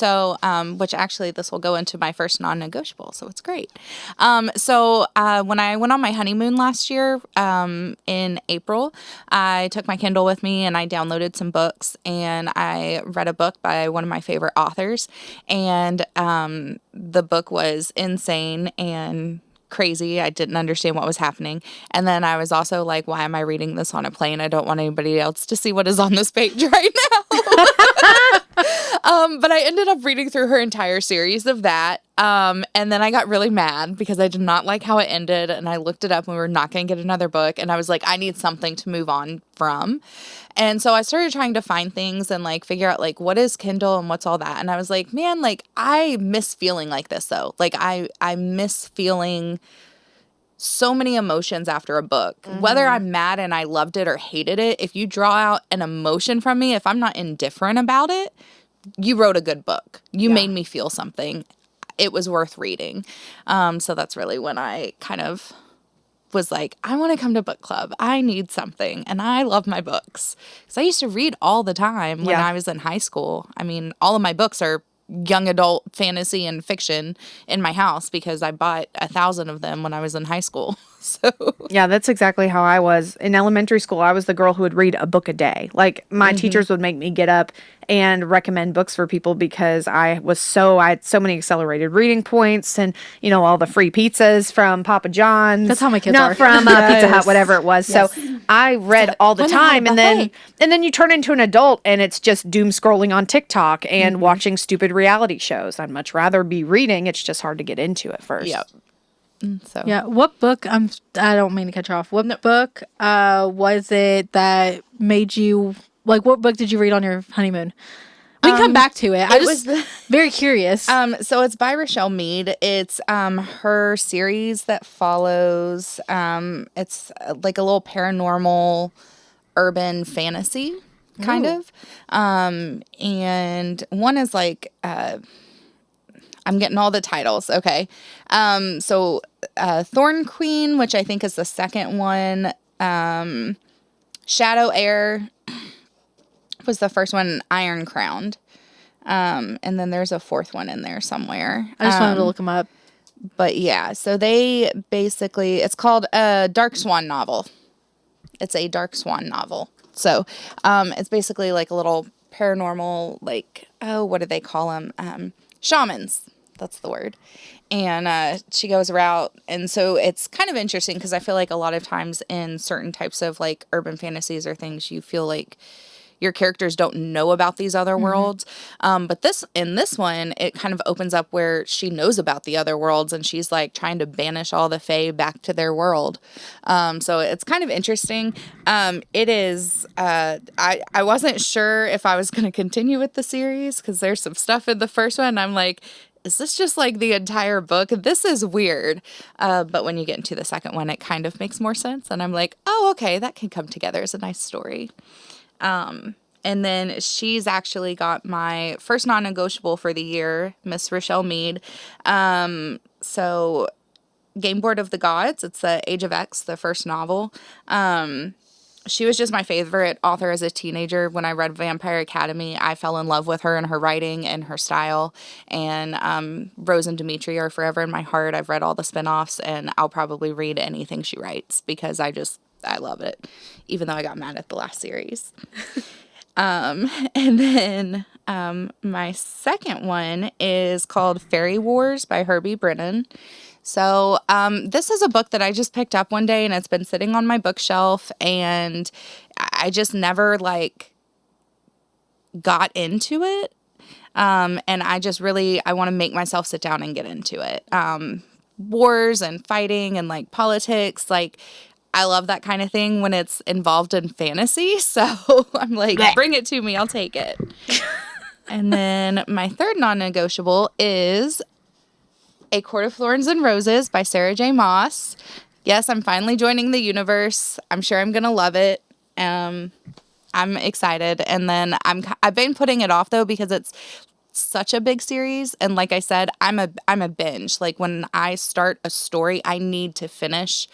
which actually this will go into my first non-negotiable, so it's great. When I went on my honeymoon last year, in April, I took my Kindle with me and I downloaded some books and I read a book by one of my favorite authors, and the book was insane and crazy. I didn't understand what was happening. And then I was also like, why am I reading this on a plane? I don't want anybody else to see what is on this page right now. But I ended up reading through her entire series of that. And then I got really mad because I did not like how it ended. And I looked it up and we were not going to get another book. And I was like, I need something to move on from. And so I started trying to find things and like figure out like what is Kindle and what's all that. And I was like, man, like I miss feeling like this though. Like I miss feeling so many emotions after a book. Whether I'm mad and I loved it or hated it, if you draw out an emotion from me, if I'm not indifferent about it, you wrote a good book. You made me feel something. It was worth reading. So that's really when I kind of was like, I want to come to book club. I need something. And I love my books. Because I used to read all the time when I was in high school. I mean, all of my books are young adult fantasy and fiction in my house because I bought 1,000 of them when I was in high school. So Yeah, that's exactly how I was. In elementary school, I was the girl who would read a book a day. Like, my teachers would make me get up and recommend books for people because I had so many accelerated reading points and, all the free pizzas from Papa John's. That's how my kids Not are. from Pizza Hut, Yes. whatever it was. So I read all the when they had a time. And then you turn into an adult and it's just doom scrolling on TikTok and watching stupid reality shows. I'd much rather be reading. It's just hard to get into at first. Yep. So Yeah, what book? I don't mean to cut you off. What book was it that made you like? What book did you read on your honeymoon? We can come back to it. I just very curious. So it's by Rochelle Mead. It's her series that follows. It's like a little paranormal urban fantasy kind of. And one is like I'm getting all the titles. Okay. So Thorn Queen, which I think is the second one. Shadow Air was the first one. Iron Crowned. And then there's a fourth one in there somewhere. I just wanted to look them up. But yeah, so they basically, it's called a Dark Swan novel. It's a Dark Swan novel. So it's basically like a little paranormal, like, what do they call them? Shamans. That's the word. And she goes around. And so it's kind of interesting because I feel like a lot of times in certain types of like urban fantasies or things, you feel like your characters don't know about these other worlds. But in this one, it kind of opens up where she knows about the other worlds and she's like trying to banish all the Fae back to their world. So it's kind of interesting. It is, I wasn't sure if I was going to continue with the series because there's some stuff in the first one. I'm like, is this just like the entire book? This is weird. But when you get into the second one, it kind of makes more sense. And I'm like, oh, okay, that can come together as a nice story. And then she's actually got my first non-negotiable for the year, Miss Rochelle Mead. So Game Board of the Gods, it's the Age of X, the first novel. She was just my favorite author as a teenager. When I read Vampire Academy, I fell in love with her and her writing and her style. And Rose and Dimitri are forever in my heart. I've read all the spinoffs, and I'll probably read anything she writes because I love it, even though I got mad at the last series. And then my second one is called Fairy Wars by Herbie Brennan. So this is a book that I just picked up one day, and it's been sitting on my bookshelf, and I just never got into it. And I want to make myself sit down and get into it. Wars and fighting and politics, I love that kind of thing when it's involved in fantasy. So I'm like, bring it to me. I'll take it. And then my third non-negotiable is A Court of Thorns and Roses by Sarah J. Maas. Yes, I'm finally joining the universe. I'm sure I'm going to love it. I'm excited. And then I've been putting it off, though, because it's such a big series. And like I said, I'm a binge. When I start a story, I need to finish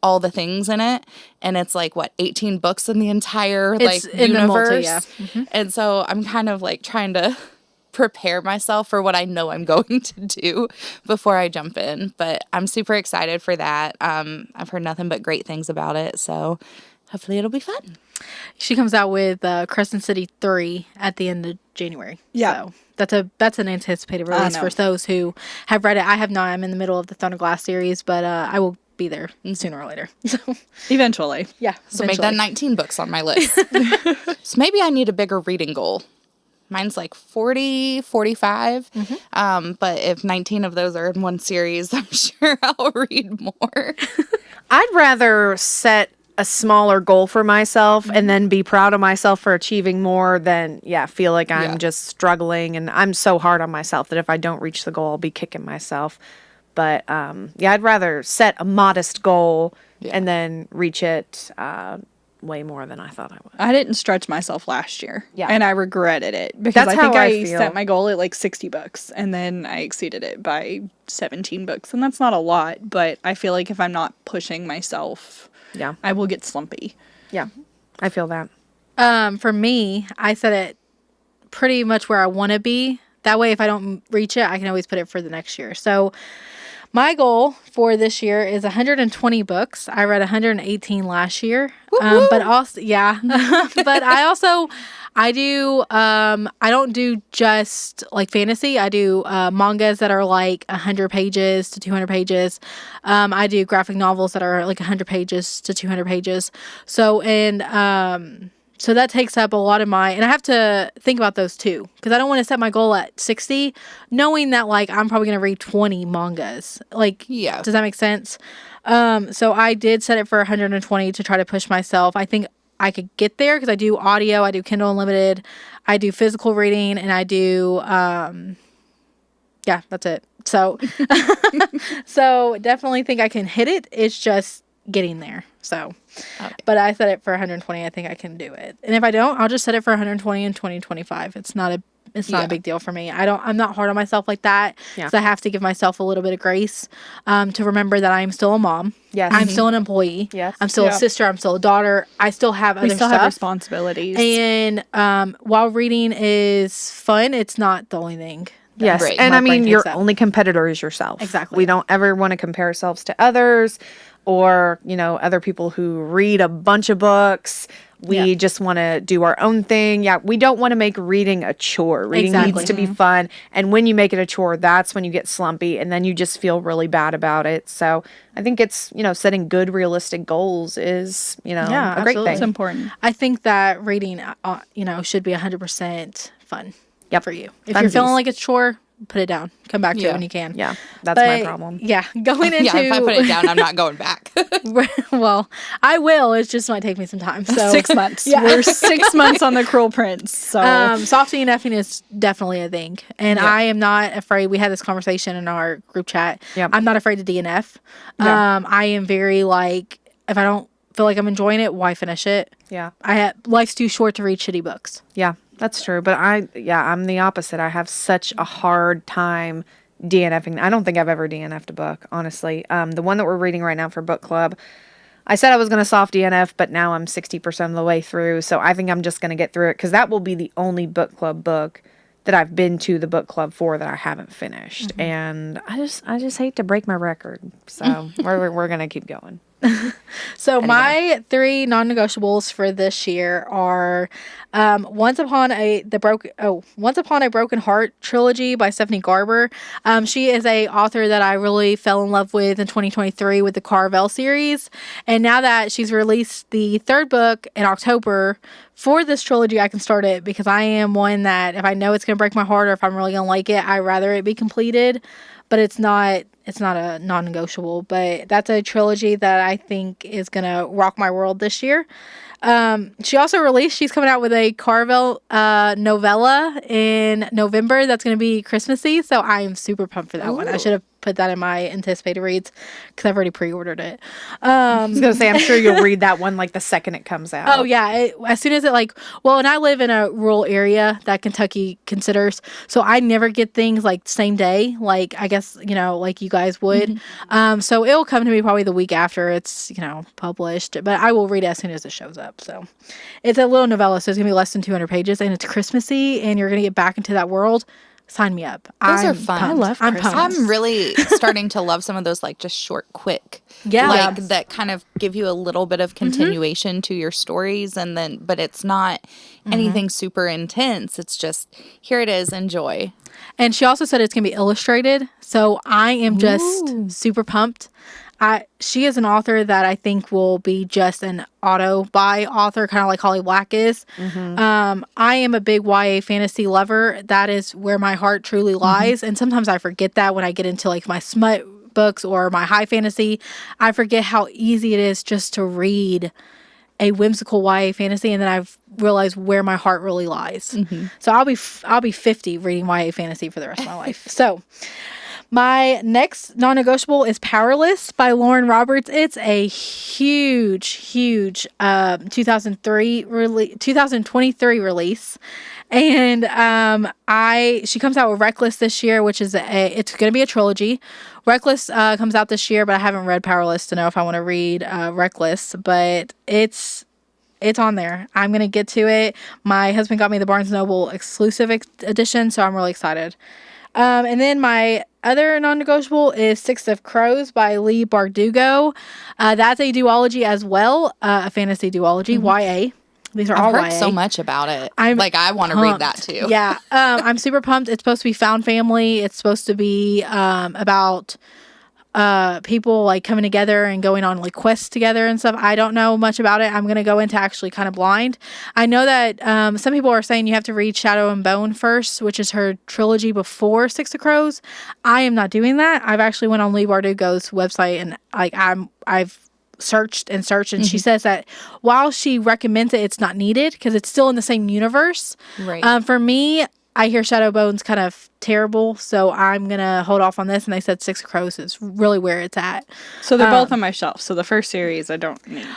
all the things in it, and it's 18 books in the entire universe. Mm-hmm. And so I'm kind of trying to prepare myself for what I know I'm going to do before I jump in, but I'm super excited for that. I've heard nothing but great things about it, so hopefully it'll be fun. She comes out with Crescent City 3 at the end of January. Yeah. So that's an anticipated release for those who have read it. I have not. I'm in the middle of the Throne of Glass series, but I will be there sooner or later. So eventually. Yeah. So make that 19 books on my list. So maybe I need a bigger reading goal. Mine's 40, 45. Mm-hmm. But if 19 of those are in one series, I'm sure I'll read more. I'd rather set a smaller goal for myself and then be proud of myself for achieving more than, feel like I'm just struggling. And I'm so hard on myself that if I don't reach the goal, I'll be kicking myself. But, I'd rather set a modest goal and then reach it way more than I thought I would. I didn't stretch myself last year. Yeah. And I regretted it because That's I think how I I feel. set my goal at 60 books and then I exceeded it by 17 books. And that's not a lot, but I feel like if I'm not pushing myself, I will get slumpy. Yeah, I feel that. For me, I set it pretty much where I want to be. That way, if I don't reach it, I can always put it for the next year. So my goal for this year is 120 books. I read 118 last year. But also, but I don't do just fantasy. I do mangas that are 100 pages to 200 pages. I do graphic novels that are 100 pages to 200 pages. So that takes up a lot of and I have to think about those too, because I don't want to set my goal at 60, knowing that I'm probably going to read 20 mangas. Does that make sense? So I did set it for 120 to try to push myself. I think I could get there because I do audio, I do Kindle Unlimited, I do physical reading, and I do, that's it. So, so definitely think I can hit it. It's just getting there. So, but I set it for 120. I think I can do it. And if I don't, I'll just set it for 120 in 2025. It's not a big deal for me. I'm not hard on myself like that. Yeah. So I have to give myself a little bit of grace, to remember that I'm still a mom. Yes. I'm still an employee. Yes. I'm still a sister. I'm still a daughter. I still have other stuff. Have responsibilities. And, while reading is fun, it's not the only thing. Yes. Right. And My I mean, brain your takes up. only competitor is yourself. Exactly. We don't ever want to compare ourselves to others or, other people who read a bunch of books. We just want to do our own thing. Yeah, we don't want to make reading a chore. Reading needs to be fun. And when you make it a chore, that's when you get slumpy and then you just feel really bad about it. So I think it's, setting good, realistic goals is, a great absolutely. thing. It's important. I think that reading, should be 100% fun. Yep. For you. If you're feeling like it's a chore, put it down. Come back to it when you can. Yeah, that's my problem. Yeah, going into... Yeah, if I put it down, I'm not going back. Well, I will. It just might take me some time. So 6 months. Yeah. We're 6 months on the Cruel Prince. So soft DNFing is definitely a thing. And I am not afraid. We had this conversation in our group chat. Yep. I'm not afraid to DNF. Yeah. I am very like, if I don't feel like I'm enjoying it, why finish it? Yeah. Life's too short to read shitty books. Yeah, that's true. But I'm the opposite. I have such a hard time DNFing. I don't think I've ever DNF'd a book, honestly. The one that we're reading right now for book club, I said I was going to soft DNF, but now I'm 60% of the way through. So I think I'm just going to get through it because that will be the only book club book that I've been to the book club for that I haven't finished. Mm-hmm. And I just hate to break my record. So we're going to keep going. So my 3 non-negotiables for this year are Once Upon a Broken Heart trilogy by Stephanie Garber. She is a author that I really fell in love with in 2023 with the Carvel series. And now that she's released the 3rd book in October for this trilogy, I can start it because I am one that if I know it's going to break my heart or if I'm really going to like it, I'd rather it be completed. But it's not a non-negotiable, but that's a trilogy that I think is going to rock my world this year. She's coming out with a Carvel novella in November that's going to be Christmassy, so I am super pumped for that one. I should have put that in my anticipated reads because I've already pre-ordered it. I was going to say, I'm sure you'll read that one like the second it comes out. Oh, yeah. As soon as it and I live in a rural area that Kentucky considers, so I never get things like same day, like I guess, like you guys would. Mm-hmm. So it'll come to me probably the week after it's, published, but I will read it as soon as it shows up. So it's a little novella, so it's going to be less than 200 pages and it's Christmassy and you're going to get back into that world. Sign me up. Those are fun. I love Christmas. I'm really starting to love some of those like just short, quick. That kind of give you a little bit of continuation to your stories but it's not anything super intense. It's just, here it is, enjoy. And she also said it's going to be illustrated. So I am just super pumped. She is an author that I think will be just an auto-buy author, kind of like Holly Black is. Mm-hmm. I am a big YA fantasy lover. That is where my heart truly lies. And sometimes I forget that when I get into like my smut books or my high fantasy. I forget how easy it is just to read a whimsical YA fantasy, and then I've realized where my heart really lies. Mm-hmm. So I'll be 50 reading YA fantasy for the rest of my life. So my next non-negotiable is Powerless by Lauren Roberts. It's a huge 2023 release. And she comes out with Reckless this year, which is it's going to be a trilogy. Reckless comes out this year, but I haven't read Powerless to know if I want to read Reckless, but it's on there. I'm going to get to it. My husband got me the Barnes & Noble exclusive edition, so I'm really excited. And then my other non-negotiable is Six of Crows by Leigh Bardough. That's a duology as well, a fantasy duology, YA. These are all YA. I've heard so much about it. I want to read that too. Yeah, I'm super pumped. It's supposed to be found family. It's supposed to be about people like coming together and going on like quests together and stuff. I don't know much about it. I'm going to go into actually kind of blind. I know that some people are saying you have to read Shadow and Bone first, which is her trilogy before Six of Crows. I am not doing that. I've actually went on Leigh Bardough's website and I've searched and she says that while she recommends it, it's not needed because it's still in the same universe. Right. For me, I hear Shadow Bone's kind of terrible, so I'm going to hold off on this. And they said Six of Crows is really where it's at. So they're both on my shelf. So the first series I don't need.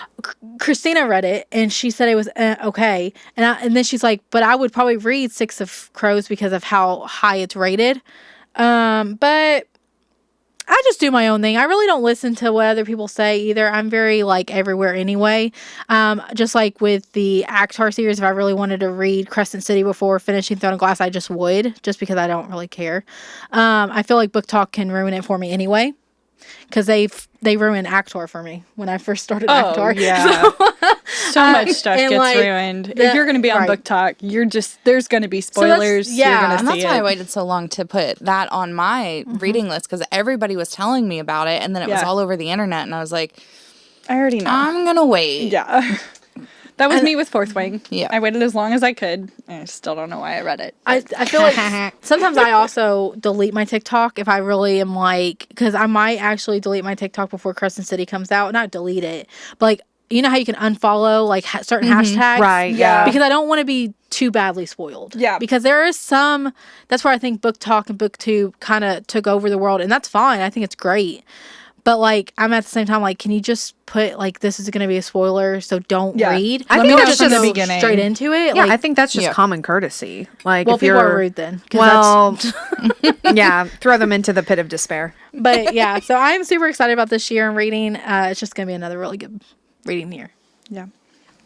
Christina read it, and she said it was okay. And then she's like, but I would probably read Six of Crows because of how high it's rated. But I just do my own thing. I really don't listen to what other people say either. I'm very like everywhere anyway. Just like with the Akhtar series, if I really wanted to read Crescent City before finishing Throne of Glass, I just would, just because I don't really care. I feel like Book Talk can ruin it for me anyway, because they ruined Akhtar for me when I first started Akhtar. Yeah. So much stuff gets ruined. If you're going to be on Book Talk, there's going to be spoilers. You're gonna and that's why I waited so long to put that on my reading list, because everybody was telling me about it, and then it was all over the internet, and I was like, I already know. I'm going to wait. Yeah. That was me with Fourth Wing. Yeah. I waited as long as I could. I still don't know why I read it. I feel like sometimes I also delete my TikTok if I really am like, because I might actually delete my TikTok before Crescent City comes out. Not delete it, but like, you know how you can unfollow like certain hashtags? Right, yeah. Because I don't want to be too badly spoiled. Yeah. Because there is some, that's where I think Book Talk and BookTube kind of took over the world. And that's fine. I think it's great. But like, I'm at the same time like, can you just put like, this is going to be a spoiler, so don't read? I Let think me know that's from the just beginning. straight into it. Yeah, like, I think that's just Yeah. common courtesy. Like, well, if people you're are rude then. 'Cause well, yeah, throw them into the pit of despair. but yeah, so I'm super excited about this year and reading. It's just going to be another really good reading year. Yeah.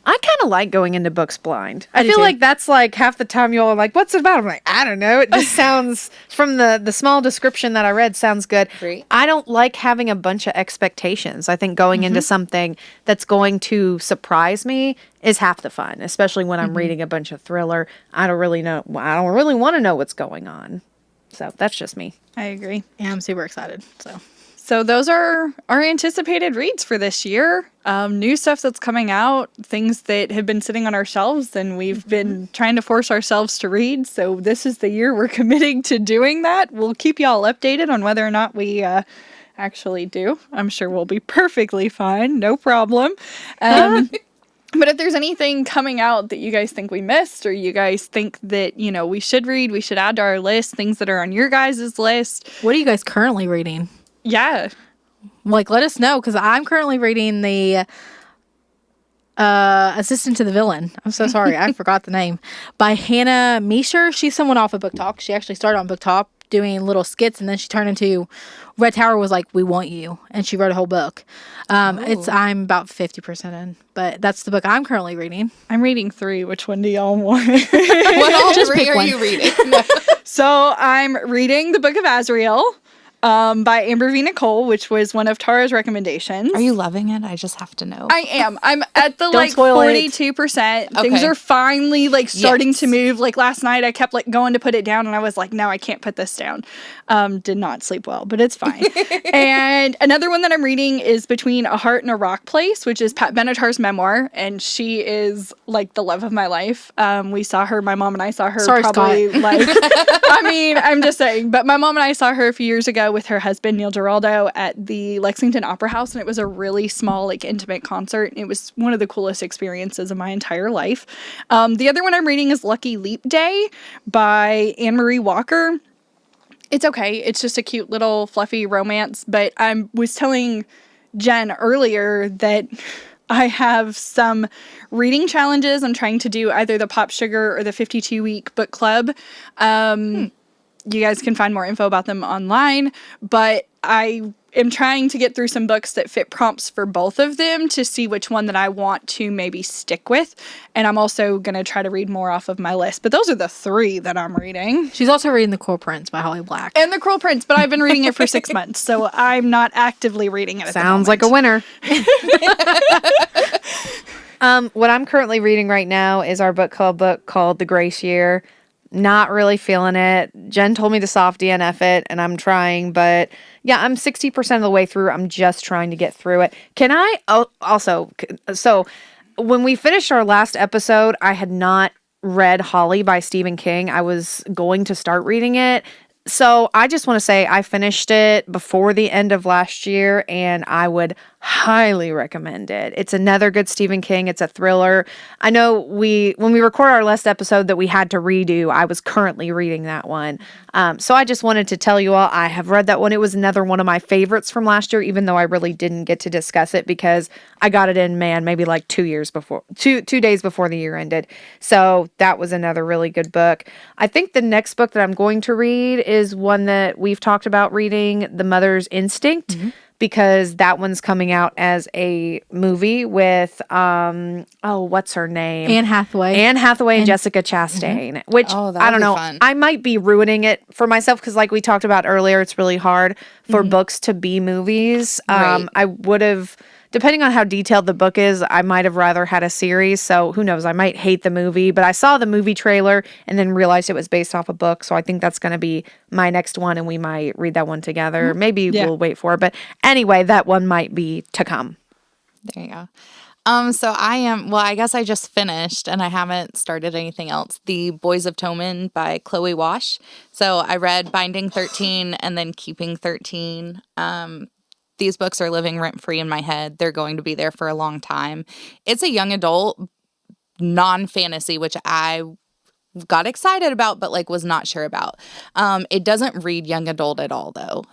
I kind of like going into books blind. I do feel too. like that's like half the time you're like, what's it about? I'm like, I don't know. It just sounds, from the small description that I read, sounds good. Great. I don't like having a bunch of expectations. I think going into something that's going to surprise me is half the fun, especially when I'm reading a bunch of thriller. I don't really want to know what's going on. So that's just me. I agree. Yeah, I'm super excited. So those are our anticipated reads for this year. New stuff that's coming out, things that have been sitting on our shelves and we've been trying to force ourselves to read. So this is the year we're committing to doing that. We'll keep y'all updated on whether or not we actually do. I'm sure we'll be perfectly fine. No problem. But if there's anything coming out that you guys think we missed or you guys think that, you know, we should read, we should add to our list, things that are on your guys' list. What are you guys currently reading? Yeah. Like, let us know, because I'm currently reading the Assistant to the Villain. I'm so sorry. I forgot the name. By Hannah Meisher. She's someone off of Book Talk. She actually started on Book Talk doing little skits, and then she turned into Red Tower was like, we want you. And she wrote a whole book. I'm about 50% in, but that's the book I'm currently reading. I'm reading 3. Which one do y'all want? What all Just three pick are one. you reading? So I'm reading the Book of Azrael by Amber V. Nicole, which was one of Tarah's recommendations. Are you loving it? I just have to know. I am. I'm at the like spoil it. 42%. Things Okay. are finally like starting Yes. to move. Like last night I kept like going to put it down and I was like, no, I can't put this down. Did not sleep well, but it's fine. And another one that I'm reading is Between a Heart and a Rock Place, which is Pat Benatar's memoir. And she is like the love of my life. My mom and I saw her Sorry, probably like, I mean, I'm just saying, but my mom and I saw her a few years ago with her husband, Neil Giraldo, at the Lexington Opera House. And it was a really small, like intimate concert. And it was one of the coolest experiences of my entire life. The other one I'm reading is Lucky Leap Day by Anne-Marie Walker. It's okay. It's just a cute little fluffy romance. But I was telling Jenn earlier that I have some reading challenges. I'm trying to do either the Pop Sugar or the 52-week book club. You guys can find more info about them online. But I am trying to get through some books that fit prompts for both of them to see which one that I want to maybe stick with. And I'm also going to try to read more off of my list. But those are the 3 that I'm reading. She's also reading The Cruel Prince by Holly Black. And The Cruel Prince, but I've been reading it for 6 months, so I'm not actively reading it at Sounds the like a moment. winner. What I'm currently reading right now is our book club book called The Grace Year. Not really feeling it. Jenn told me to soft DNF it, and I'm trying, but yeah, I'm 60% of the way through. I'm just trying to get through it. Can I also, so when we finished our last episode, I had not read Holly by Stephen King. I was going to start reading it. So I just want to say I finished it before the end of last year, and I would highly recommend it. It's another good Stephen King. It's a thriller. I know when we record our last episode that we had to redo, I was currently reading that one. So I just wanted to tell you all, I have read that one. It was another one of my favorites from last year, even though I really didn't get to discuss it because I got it in, maybe like 2 days before the year ended. So that was another really good book. I think the next book that I'm going to read is one that we've talked about reading, The Mother's Instinct. Because that one's coming out as a movie with, what's her name? Anne Hathaway. And Jessica Chastain, which Oh, that'll I don't be know. fun. I might be ruining it for myself because like we talked about earlier, it's really hard for books to be movies. Right. I would have, depending on how detailed the book is, I might have rather had a series. So who knows? I might hate the movie, but I saw the movie trailer and then realized it was based off a book. So I think that's going to be my next one and we might read that one together. Maybe we'll wait for it. But anyway, that one might be to come. There you go. So I guess I just finished and I haven't started anything else. The Boys of Toman by Chloe Wash. So I read Binding 13 and then Keeping 13. These books are living rent-free in my head. They're going to be there for a long time. It's a young adult non-fantasy, which I got excited about, but like was not sure about. It doesn't read young adult at all, though.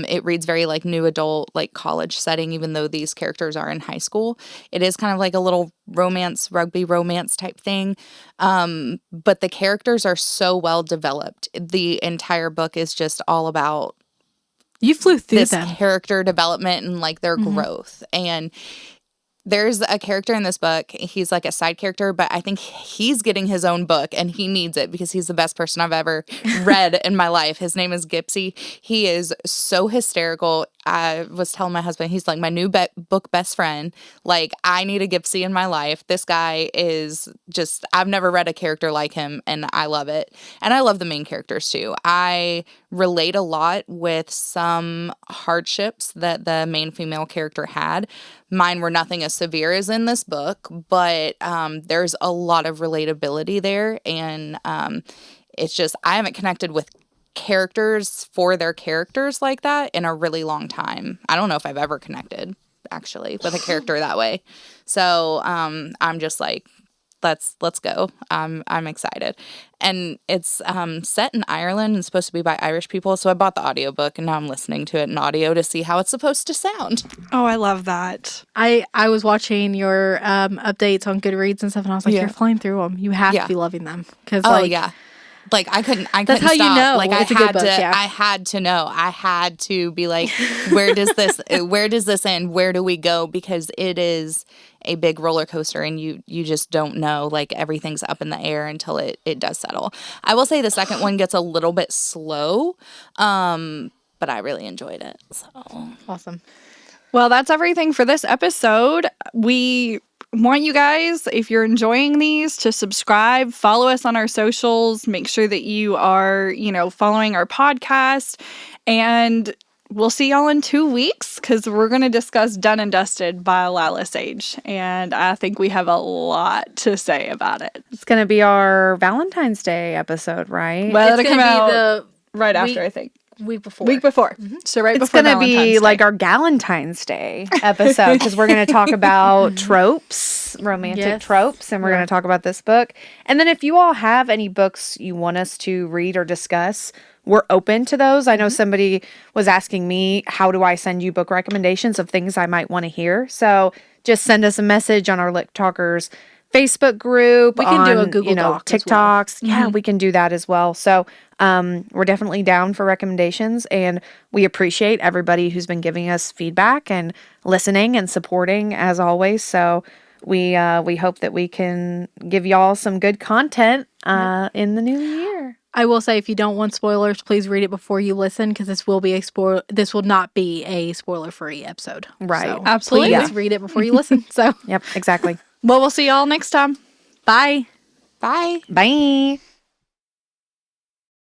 It reads very like new adult, like college setting, even though these characters are in high school. It is kind of like a little rugby romance type thing. But the characters are so well developed. The entire book is just all about You flew through this them. character development and like their growth. And there's a character in this book. He's like a side character, but I think he's getting his own book and he needs it because he's the best person I've ever read in my life. His name is Gipsy. He is so hysterical. I was telling my husband, he's like my new book best friend. Like, I need a Gipsy in my life. This guy is just, I've never read a character like him and I love it. And I love the main characters too. I relate a lot with some hardships that the main female character had. Mine were nothing as severe as in this book, but there's a lot of relatability there. And it's just, I haven't connected with characters for their characters like that in a really long time. I don't know if I've ever connected, actually, with a character that way. So I'm just like, let's go. I'm excited. And it's set in Ireland and supposed to be by Irish people. So I bought the audiobook and now I'm listening to it in audio to see how it's supposed to sound. Oh, I love that. I was watching your updates on Goodreads and stuff, and I was like, Yeah. you're flying through them. You have Yeah. to be loving them. Cause, Oh, like, yeah. Like I couldn't That's how you stop. know Like it's a I good had book, to yeah. I had to know. I had to be like, where does this end? Where do we go? Because it is a big roller coaster and you just don't know. Like everything's up in the air until it does settle. I will say the second one gets a little bit slow. But I really enjoyed it. So Awesome. Well, that's everything for this episode. We want you guys, if you're enjoying these, to subscribe, follow us on our socials, make sure that you are, following our podcast, and we'll see y'all in 2 weeks because we're going to discuss Done and Dusted by Lila Sage, and I think we have a lot to say about it. It's going to be our Valentine's Day episode, right? Well, It's it'll come gonna be out the right week- after, I think. week before. Week before. So right It's before going to be Valentine's like Day. our Galentine's Day episode because we're going to talk about tropes, romantic Yes. tropes, and we're going to talk about this book. And then if you all have any books you want us to read or discuss, we're open to those. I know somebody was asking me, how do I send you book recommendations of things I might want to hear? So just send us a message on our Lit Talkers Facebook group. We can do a on, Google Doc as well. TikToks. Yeah, we can do that as well. So we're definitely down for recommendations, and we appreciate everybody who's been giving us feedback and listening and supporting as always. So we hope that we can give y'all some good content in the new year. I will say, if you don't want spoilers, please read it before you listen, because this will not be a spoiler-free episode. Right. So Absolutely. Please read it before you listen. So, Yep, exactly. Well, we'll see y'all next time. bye. bye. Bye.